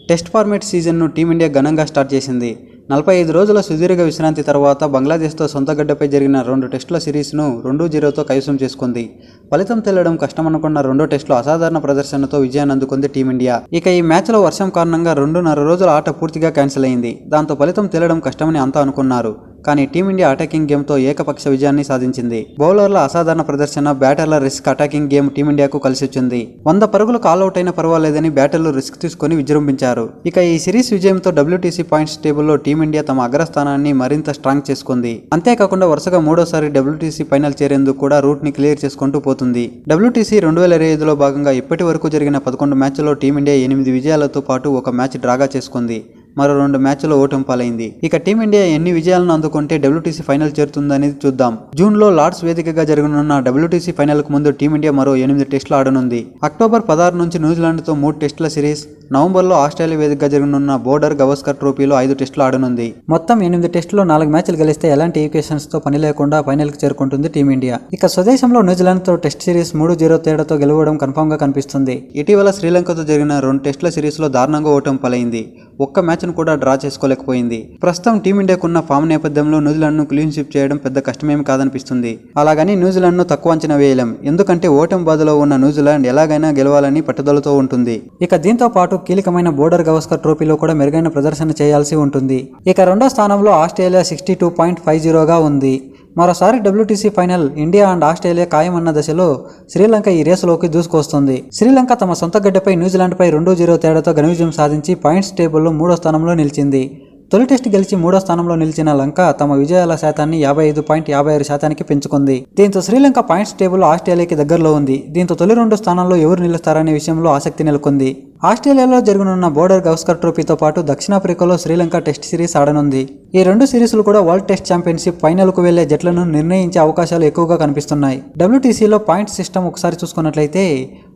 Test format సీజన్ను team India ఘనంగా start చేసింది. 45 రోజుల సుదీర్ఘ విశ్రాంతి తర్వాత బంగ్లాదేశ్తో సొంత గడ్డపై జరిగిన 2 టెస్టుల సిరీస్ను 2-0తో కైవసం చేసుకుంది. ఫలితం తేలడం కష్టమనుకున్న రెండో టెస్టులో అసాధారణ ప్రదర్శనతో విజయాన్ని అందుకుంది టీమిండియా. ఇక ఈ మ్యాచ్లో వర్షం కారణంగా 2.5 రోజుల ఆట పూర్తిగా క్యాన్సిల్ అయింది. దాంతో ఫలితం తేలడం కష్టమని అంతా అనుకున్నారు. కానీ టీమిండియా అటాకింగ్ గేమ్తో ఏకపక్ష విజయాన్ని సాధించింది. బౌలర్ల అసాధారణ ప్రదర్శన, బ్యాటర్ల రిస్క్ అటాకింగ్ గేమ్ టీమిండియాకు కలిసొచ్చింది. 100 పరుగులకు ఆల్అవుట్ అయినా పర్వాలేదని బ్యాటర్లు రిస్క్ తీసుకుని విజృంభించారు. ఇక ఈ సిరీస్ విజయంతో WTC పాయింట్స్ టేబుల్లో టీమిండియా తమ అగ్రస్థానాన్ని మరింత స్ట్రాంగ్ చేసుకుంది. అంతేకాకుండా వరుసగా మూడోసారి WTC ఫైనల్ చేరేందుకు కూడా రూట్ ని క్లియర్ చేసుకుంటూ పోతుంది. WTC 2025లో భాగంగా ఇప్పటి వరకు జరిగిన 11 మ్యాచ్ల్లో టీమిండియా 8 విజయాలతో పాటు ఒక మ్యాచ్ డ్రాగా చేసుకుంది. మరో 2 మ్యాచ్ల్లో ఓటమి పాలైంది. ఇక టీమిండియా ఎన్ని విజయాలను అందుకుంటే WTC ఫైనల్ చేరుతుందనేది చూద్దాం. జూన్లో లార్డ్స్ వేదికగా జరగనున్న WTC ఫైనల్కు ముందు టీమిండియా మరో 8 టెస్టులు ఆడనుంది. అక్టోబర్ 16 నుంచి న్యూజిలాండ్తో 3 టెస్టుల సిరీస్, నవంబర్లో ఆస్ట్రేలియా వేదికగా జరగనున్న బోర్డర్ గవస్కర్ ట్రోఫీలో 5 టెస్టులు ఆడనుంది. మొత్తం 8 టెస్టుల్లో 4 మ్యాచ్లు గెలిస్తే ఎలాంటి ఈక్వేషన్స్తో పని లేకుండా ఫైనల్కి చేరుకుంటుంది టీమిండియా. ఇక స్వదేశంలో న్యూజిలాండ్తో టెస్ట్ సిరీస్ 3-0 తేడాతో గెలవడం కన్ఫామ్గా కనిపిస్తుంది. ఇటీవల శ్రీలంకతో జరిగిన 2 టెస్టుల సిరీస్లో దారుణంగా ఓటమి పాలైంది. ఒక్క మ్యాచ్ను కూడా డ్రా చేసుకోలేకపోయింది. ప్రస్తుతం టీమిండియాకున్న ఫామ్ నేపథ్యంలో న్యూజిలాండ్ను క్లీన్ స్వీప్ చేయడం పెద్ద కష్టమేమి కాదనిపిస్తుంది. అలాగని న్యూజిలాండ్ను తక్కువ అంచనా వేయలేం. ఎందుకంటే ఓటమి బాధలో ఉన్న న్యూజిలాండ్ ఎలాగైనా గెలవాలని పట్టుదలతో ఉంటుంది. ఇక దీంతో పాటు కీలకమైన బోర్డర్ గవస్కర్ ట్రోఫీలో కూడా మెరుగైన ప్రదర్శన చేయాల్సి ఉంటుంది. ఇక రెండో స్థానంలో ఆస్ట్రేలియా 62.50గా ఉంది. మరోసారి WTC final India and Australia ఖాయమన్న దశలో శ్రీలంక ఈ రేసులోకి దూసుకొస్తుంది. శ్రీలంక తమ సొంత గడ్డపై న్యూజిలాండ్పై 2-0 తేడాతో ఘన విజయం సాధించి పాయింట్స్ టేబుల్లో 3వ స్థానంలో నిలిచింది. తొలి టెస్ట్ గెలిచి 3వ స్థానంలో నిలిచిన లంక తమ విజయాల శాతాన్ని 55.56% పెంచుకుంది. దీంతో శ్రీలంక పాయింట్స్ టేబుల్ ఆస్ట్రేలియాకి దగ్గరలో ఉంది. దీంతో తొలి 2 స్థానాల్లో ఎవరు నిలుస్తారనే విషయంలో ఆసక్తి నెలకొంది. ఆస్ట్రేలియాలో జరగనున్న బోర్డర్ గవస్కర్ ట్రోఫీతో పాటు దక్షిణాఫ్రికాలో శ్రీలంక టెస్ట్ సిరీస్ ఆడనుంది. ఈ 2 సిరీస్లు కూడా వరల్డ్ టెస్ట్ ఛాంపియన్షిప్ ఫైనల్కు వెళ్లే జట్లను నిర్ణయించే అవకాశాలు ఎక్కువగా కనిపిస్తున్నాయి. WTCలో పాయింట్స్ సిస్టమ్ ఒకసారి చూసుకున్నట్లయితే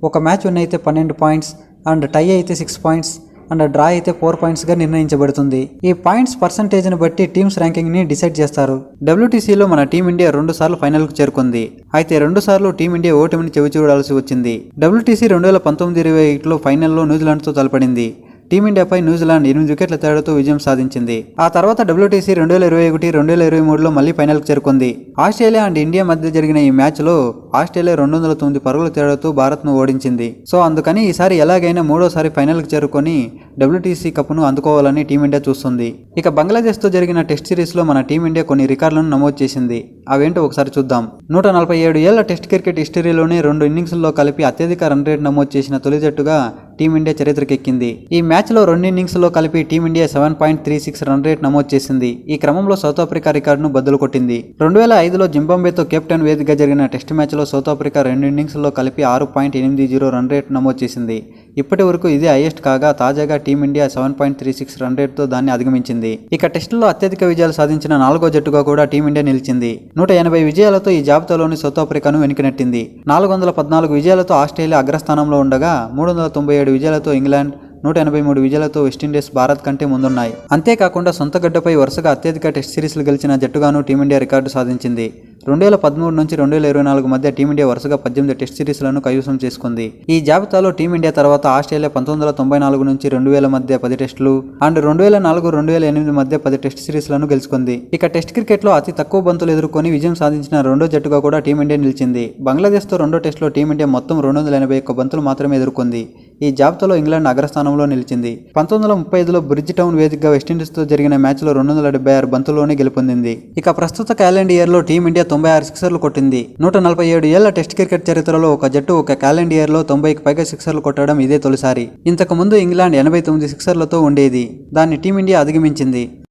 ఒక మ్యాచ్ విన్ అయితే 12 పాయింట్స్, అండ్ టై అయితే 6 పాయింట్స్, అండ్ డ్రా అయితే 4 పాయింట్స్గా నిర్ణయించబడుతుంది. ఈ పాయింట్స్ పర్సంటేజ్ని బట్టి టీమ్స్ ర్యాంకింగ్ని డిసైడ్ చేస్తారు. WTCలో మన టీమిండియా 2 సార్లు ఫైనల్కు చేరుకుంది. అయితే 2 సార్లు టీమిండియా ఓటమిని చవిచూడాల్సి వచ్చింది. WTC 2019-20లో ఫైనల్లో న్యూజిలాండ్తో తలపడింది. టీమిండియాపై న్యూజిలాండ్ 8 వికెట్ల తేడాతో విజయం సాధించింది. ఆ తర్వాత WTC 2021-2023లో మళ్లీ ఫైనల్కు చేరుకుంది. ఆస్ట్రేలియా అండ్ ఇండియా మధ్య జరిగిన ఈ మ్యాచ్లో ఆస్ట్రేలియా 209 పరుగుల తేడాతో భారత్ను ఓడించింది. సో అందుకని ఈసారి ఎలాగైనా 3వసారి ఫైనల్కు చేరుకొని WTC కప్ను అందుకోవాలని టీమిండియా చూస్తుంది. ఇక బంగ్లాదేశ్తో జరిగిన టెస్ట్ సిరీస్లో మన టీమిండియా కొన్ని రికార్డులను నమోదు చేసింది. అవేంటో ఒకసారి చూద్దాం. 147 ఏళ్ల టెస్ట్ క్రికెట్ హిస్టరీలోనే 2 ఇన్నింగ్స్ల్లో కలిపి అత్యధిక రన్ రేట్ నమోదు చేసిన తొలి జట్టుగా టీమిండియా చరిత్రకెక్కింది. ఈ మ్యాచ్లో 2 ఇన్నింగ్స్లో కలిపి టీమిండియా 7.36 రన్ రేట్ నమోదు చేసింది. ఈ క్రమంలో సౌత్ ఆఫ్రికా రికార్డును బద్దలు కొట్టింది. 2005లో జింబాబ్వేతో కెప్టెన్ వేదికగా జరిగిన టెస్ట్ మ్యాచ్లో సౌత్ ఆఫ్రికా 2 ఇన్నింగ్స్లో కలిపి 6.80 రన్ రేట్ నమోదు చేసింది. ఇప్పటి వరకు ఇదే హైయెస్ట్ కాగా తాజాగా టీమిండియా 7.36 రన్ రేట్తో దాన్ని అధిగమించింది. ఇక టెస్టుల్లో అత్యధిక విజయాలు సాధించిన 4వ జట్టుగా కూడా టీమిండియా నిలిచింది. 180 విజయాలతో ఈ జాబితాలోని సౌత్ ఆఫ్రికాను వెనుకనెట్టింది. 414 విజయాలతో ఆస్ట్రేలియా అగ్రస్థానంలో ఉండగా 397 విజయాలతో ఇంగ్లాండ్, 183 విజయాలతో వెస్టిండీస్ భారత్ కంటే ముందున్నాయి. అంతేకాకుండా సొంత గడ్డపై వరుసగా అత్యధిక టెస్ట్ సిరీస్లు గెలిచిన జట్టుగాను టీమిండియా రికార్డు సాధించింది. 2013 నుంచి 2024 మధ్య టీమిండియా వరుసగా 18 టెస్ట్ సిరీస్లను కైవసం చేసుకుంది. ఈ జాబితాలో టీమిండియా తర్వాత ఆస్ట్రేలియా 1994 నుంచి 2000 మధ్య 10 టెస్టులు, అండ్ 2004-2008 మధ్య 10 టెస్ట్ సిరీస్లను గెలుచుకుంది. ఇక టెస్ట్ క్రికెట్లో అతి తక్కువ బంతులు ఎదుర్కొని విజయం సాధించిన రెండో జట్టుగా కూడా టీమిండియా నిలిచింది. బంగ్లాదేశ్తో రెండో టెస్టులో టీమిండియా మొత్తం 281 బంతులు మాత్రమే ఎదుర్కొంది. ఈ జాబితాలో ఇంగ్లాండ్ అగ్రస్థానంలో నిలిచింది. 1935లో బ్రిడ్జ్ టౌన్ వేదికగా వెస్టిండీస్తో జరిగిన మ్యాచ్లో 276 బంతుల్లోనే గెలుపొందింది. ఇక ప్రస్తుత క్యాలెండర్ ఇయర్లో టీమిండియా 96 సిక్సర్లు కొట్టింది. 147 ఏళ్ల టెస్ట్ క్రికెట్ చరిత్రలో ఒక జట్టు ఒక క్యాలెండర్ ఇయర్లో 90కి పైగా సిక్సర్లు కొట్టడం ఇదే తొలిసారి. ఇంతకు ముందు ఇంగ్లాండ్ 89 సిక్సర్లతో ఉండేది. దాన్ని టీమిండియా అధిగమించింది.